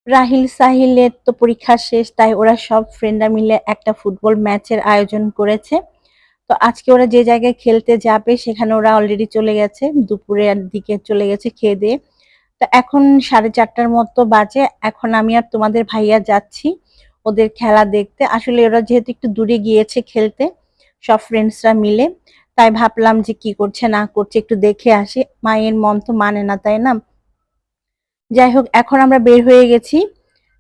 রাহিল সাহিলের তো পরীক্ষা শেষ, তাই ওরা সব ফ্রেন্ডরা মিলে একটা ফুটবল ম্যাচের আয়োজন করেছে। তো আজকে ওরা যে জায়গায় খেলতে যাবে সেখানে ওরা অলরেডি চলে গেছে, দুপুরের দিকে চলে গেছে খেয়ে দিয়ে। তো এখন 4:30টার মতো বাজে। এখন আমি আর তোমাদের ভাইয়া যাচ্ছি ওদের খেলা দেখতে। আসলে ওরা যেহেতু একটু দূরে গিয়েছে খেলতে সব ফ্রেন্ডসরা মিলে, তাই ভাবলাম যে কি করছে না করছে একটু দেখে আসি। মায়ের মন তো মানে না, তাই না? যাই হোক, এখন আমরা বের হয়ে গেছি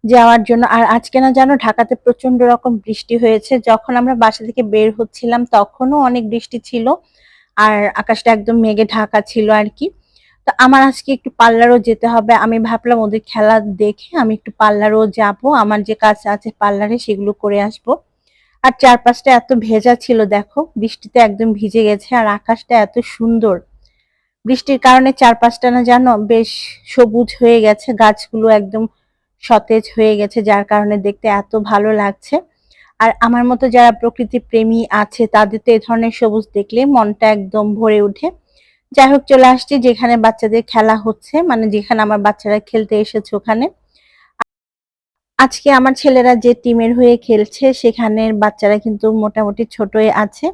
যাওয়ার জন্য। আর আজকে না জানো, ঢাকাতে প্রচন্ড রকম বৃষ্টি হয়েছে। যখন আমরা বাসা থেকে বের হচ্ছিলাম তখনও অনেক বৃষ্টি ছিল, আর আকাশটা একদম মেঘে ঢাকা ছিল আর কি। তো আমার আজকে একটু পার্লারও যেতে হবে। আমি ভাবলাম ওদের খেলা দেখে আমি একটু পার্লারও যাব, আমার যে কাজ আছে পার্লারে সেগুলো করে আসব। আর চারপাশটা এত ভেজা ছিল, দেখো বৃষ্টিতে একদম ভিজে গেছে, আর আকাশটা এত সুন্দর। বৃষ্টির কারণে চারপাশটা না জানো বেশ সবুজ হয়ে গেছে, গাছগুলো একদম সতেজ হয়ে গেছে, যার কারণে দেখতে এত ভালো লাগছে। আর আমার মতো যারা প্রকৃতি প্রেমী আছে তাদের তো এই ধরনের সবুজ দেখলে মনটা একদম ভরে ওঠে। যাই হোক, চলে আসছি যেখানে বাচ্চাদের খেলা হচ্ছে, মানে যেখানে আমার বাচ্চারা খেলতে এসেছে ওখানে। আজকে আমার ছেলেরা যে টিমের হয়ে খেলছে সেখানের বাচ্চারা কিন্তু মোটামুটি ছোটই আছে,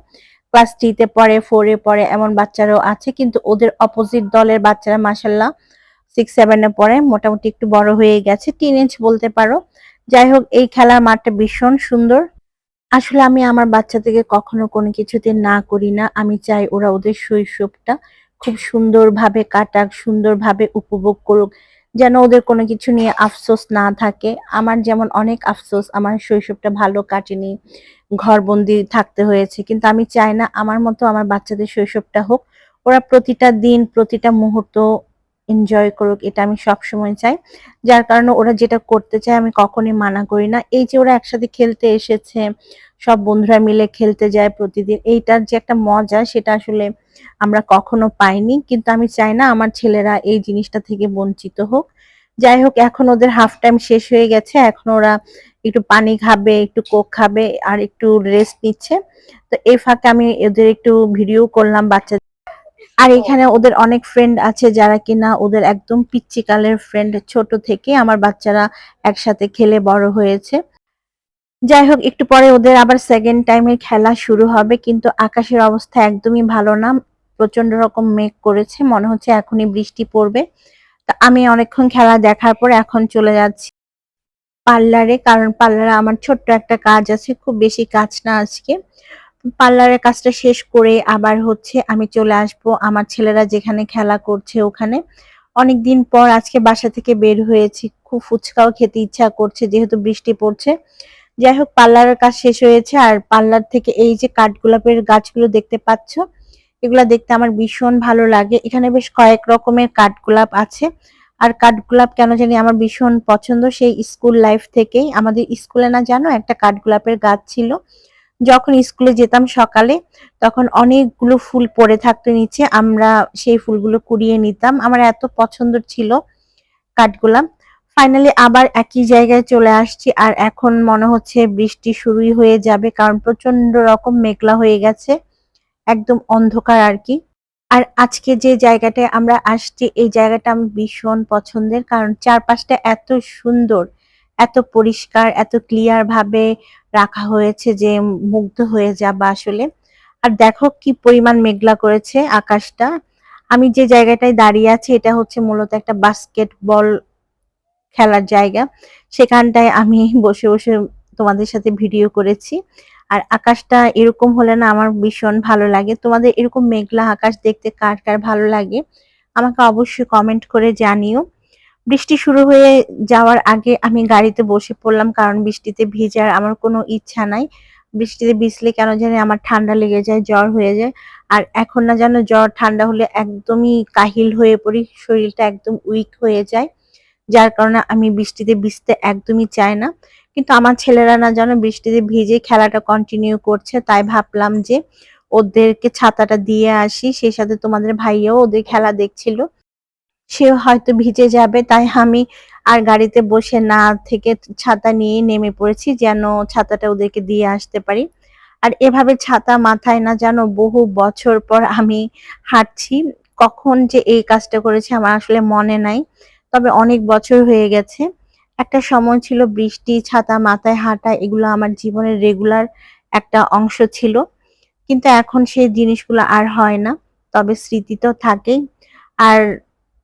ক্লাস 3-তে পড়ে, 4-এ পড়ে, এমন বাচ্চারাও আছে। কিন্তু ওদের অপোজিট দলের বাচ্চারা মাশাল্লাহ 6-7-এ পড়ে, মোটামুটি একটু বড় হয়ে গেছে, টিনেজ বলতে পারো। যাই হোক, এই খেলার মাঠটা ভীষণ সুন্দর। আসলে আমি আমার বাচ্চাদেরকে কখনো কোনো কিছুতে না করি না। আমি চাই ওরা ওদের শৈশবটা খুব সুন্দরভাবে কাটাক, সুন্দরভাবে উপভোগ করুক। যেন ওদের কোনো কিছু নিয়ে আফসোস না থাকে। আমার যেমন অনেক আফসোস, আমার শৈশবটা ভালো কাটেনি, ঘরবন্দি থাকতে হয়েছে। কিন্তু আমি চাই না আমার মতো আমার বাচ্চাদের শৈশবটা হোক। ওরা প্রতিটা দিন, প্রতিটা মুহূর্ত এনজয় করুক, এটা আমি সবসময় চাই। যার কারণে ওরা যেটা করতে চায় আমি কখনোই মানা করি না। এই যে ওরা একসাথে খেলতে এসেছে, সব বন্ধুরা মিলে খেলতে যায় প্রতিদিন, এইটার যে একটা মজা সেটা আসলে আমরা কখনো পাইনি। কিন্তু আমি চাই না আমার ছেলেরা এই জিনিসটা থেকে বঞ্চিত হোক। যাই হোক, এখন ওদের হাফ টাইম শেষ হয়ে গেছে, এখন ওরা একটু পানি খাবে, একটু কোক খাবে, আর একটু রেস্ট নিচ্ছে। তো এই ফাঁকে আমি এদের একটু ভিডিও করলাম বাচ্চা। আর এখানে ওদের অনেক ফ্রেন্ড আছে যারা কিনা ওদের একদম পিচ্চি কালের ফ্রেন্ড, ছোট থেকে আমার বাচ্চারা একসাথে খেলে বড় হয়েছে। যাই হোক, একটু পরে ওদের আবার সেকেন্ড টাইমের খেলা শুরু হবে, কিন্তু আকাশের অবস্থা একদমই ভালো না। প্রচন্ড রকম মেঘ করেছে, মনে হচ্ছে এখনই বৃষ্টি পড়বে। তা আমি অনেকক্ষণ খেলা দেখার পর এখন চলে যাচ্ছি পার্লারে, কারণ পার্লারে আমার ছোট্ট একটা কাজ আছে, খুব বেশি কাজ না আজকে। পার্লারের কাজটা শেষ করে আবার হচ্ছে আমি চলে আসবো আমার ছেলেরা যেখানে খেলা করছে ওখানে। অনেকদিন পর আজকে বাসা থেকে বের হয়েছি, খুব ফুচকাও খেতে ইচ্ছা করছে যেহেতু বৃষ্টি পড়ছে। যাই হোক, পার্লারের কাজ শেষ হয়েছে, আর পার্লার থেকে এই যে কাঠগোলাপের গাছগুলো দেখতে পাচ্ছ, এগুলা দেখতে আমার ভীষণ ভালো লাগে। এখানে বেশ কয়েক রকমের কাঠগোলাপ আছে। আর কাঠগোলাপ কেন জানি আমার ভীষণ পছন্দ, সেই স্কুল লাইফ থেকেই। আমাদের স্কুলে না জানো একটা কাঠগোলাপের গাছ ছিল, যখন স্কুলে যেতাম সকালে তখন অনেকগুলো ফুল পড়ে থাকতো নিচে, আমরা সেই ফুলগুলো কুড়িয়ে নিতাম, আমার এত পছন্দ ছিল কাঠগোলাপ। ফাইনালি আবার একই জায়গায় চলে আসছি, আর এখন মনে হচ্ছে বৃষ্টি শুরুই হয়ে যাবে, কারণ প্রচন্ড রকম মেঘলা হয়ে গেছে, একদম অন্ধকার আর কি। আর আজকে যে জায়গাটায় আমরা আসছি এই জায়গাটা আমি ভীষণ পছন্দের, কারণ চারপাশটা এত সুন্দর, এত পরিষ্কার, এত ক্লিয়ার ভাবে রাখা হয়েছে যে মুগ্ধ হয়ে যাবা আসলে। আর দেখো কি পরিমাণ মেঘলা করেছে আকাশটা। আমি যে জায়গাটায় দাঁড়িয়ে আছি এটা হচ্ছে মূলত একটা বাস্কেটবল খেলার জায়গা, সেখানটায় আমি বসে বসে তোমাদের সাথে ভিডিও করেছি। আর আকাশটা এরকম হলে না আমার ভীষণ ভালো লাগে। তোমাদের এরকম মেঘলা আকাশ দেখতে কার কার ভালো লাগে আমাকে অবশ্যই কমেন্ট করে জানিও। বৃষ্টি শুরু হয়ে যাওয়ার আগে আমি গাড়িতে বসে পড়লাম, কারণ বৃষ্টিতে ভিজার আমার কোনো ইচ্ছা নাই। বৃষ্টিতে ভিজলে কেন জানি আমার ঠান্ডা লেগে যায়, জ্বর হয়ে যায়। আর এখন না জানো, জ্বর ঠান্ডা হলে একদমই কাহিল হয়ে পড়ি, শরীরটা একদম উইক হয়ে যায়, যার কারণে আমি বৃষ্টিতে ভিজতে একদমই চাই না। কিন্তু আমার ছেলেরা না জানো বৃষ্টিতে ভিজে খেলাটা কন্টিনিউ করছে, তাই ভাবলাম যে ওদেরকে ছাতাটা দিয়ে আসি, সেই সাথে তোমাদের ভাইয়াও ওদের খেলা দেখছিল, সেও হয়তো ভিজে যাবে, তাই আমি আর গাড়িতে বসে না থেকে ছাতা নিয়ে নেমে পড়েছি, যেন ছাতাটা ওদেরকে দিয়ে আসতে পারি। আর এভাবে ছাতা মাথায় না জানো বহু বছর পর আমি হাঁটছি, কখন যে এই কাজটা করেছি আমার আসলে মনে নাই, তবে অনেক বছর হয়ে গেছে। একটা সময় ছিল বৃষ্টি, ছাতা মাথায় হাঁটা এগুলো আমার জীবনের রেগুলার একটা অংশ ছিল। কিন্তু এখন সেই জিনিসগুলো আর হয় না। তবে স্মৃতি তো থাকেই। আর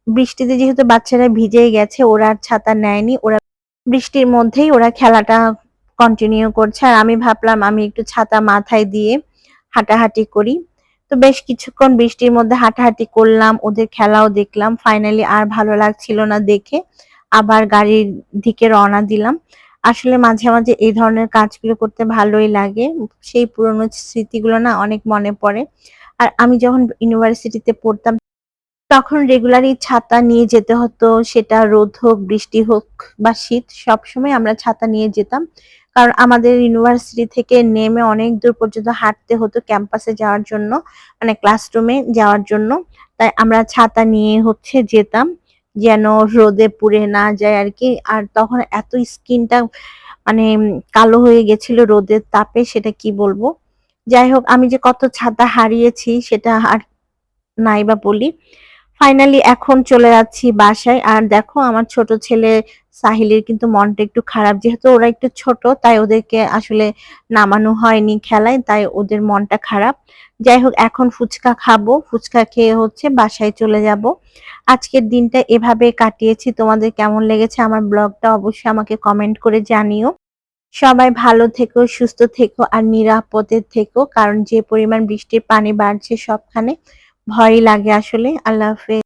বৃষ্টিতে যেহেতু বাচ্চারা ভিজেই গেছে, ওরা আর ছাতা নেয়নি। ওরা বৃষ্টির মধ্যেই ওরা খেলাটা কন্টিনিউ করছে। আর আমি ভাবলাম আমি একটু ছাতা মাথায় দিয়ে হাঁটাহাঁটি করি। তো বেশ কিছুক্ষণ বৃষ্টির মধ্যে হাঁটাহাঁটি করলাম, ওদের খেলাও দেখলাম। ফাইনালি আর ভালো লাগছিল না দেখে আবার গাড়ির দিকে রওনা দিলাম। আসলে মাঝে, মাঝে এই ধরনের কাজগুলো করতে ভালোই লাগে। সেই পুরনো স্মৃতিগুলো না অনেক মনে পড়ে। আর আমি যখন ইউনিভার্সিটিতে পড়তাম তখন রেগুলারই ছাতা নিয়ে যেতে হতো। সেটা রোদ হোক, বৃষ্টি হোক বা শীত সবসময় আমরা ছাতা নিয়ে যেতাম। কারণ আমাদের ইউনিভার্সিটি থেকে নেমে অনেক দূর পর্যন্ত হাঁটতে হতো ক্যাম্পাসে যাওয়ার জন্য, মানে ক্লাসরুমে যাওয়ার জন্য। তাই আমরা ছাতা নিয়ে যেতাম যেন রোদে পুড়ে না যায় আরকি। আর তখন এত স্কিনটা মানে কালো হয়ে গেছিল রোদের তাপে, সেটা কি বলবো। যাই হোক, আমি যে কত ছাতা হারিয়েছি সেটা আর নাই বা বলি। ফাইনালি এখন চলে যাচ্ছি বাসায়। আর দেখো আমার ছোট ছেলে সাহিলের কিন্তু মনটা একটু খারাপ। যেহেতু ওরা একটু ছোট তাই ওদেরকে আসলে নামানো হয়নি খেলায়, তাই ওদের মনটা খারাপ। যাই হোক, এখন ফুচকা খাবো। ফুচকা খেয়ে বাসায় চলে যাব। আজকের দিনটা এভাবে কাটিয়েছি। তোমাদের কেমন লেগেছে আমার ব্লগটা অবশ্যই আমাকে কমেন্ট করে জানিও। সবাই ভালো থেকো, সুস্থ থেকো আর নিরাপদে থেকো। কারণ যে পরিমাণ বৃষ্টির পানি বাড়ছে সবখানে, ভয়ই লাগে আসলে। আল্লাহ হাফেজ।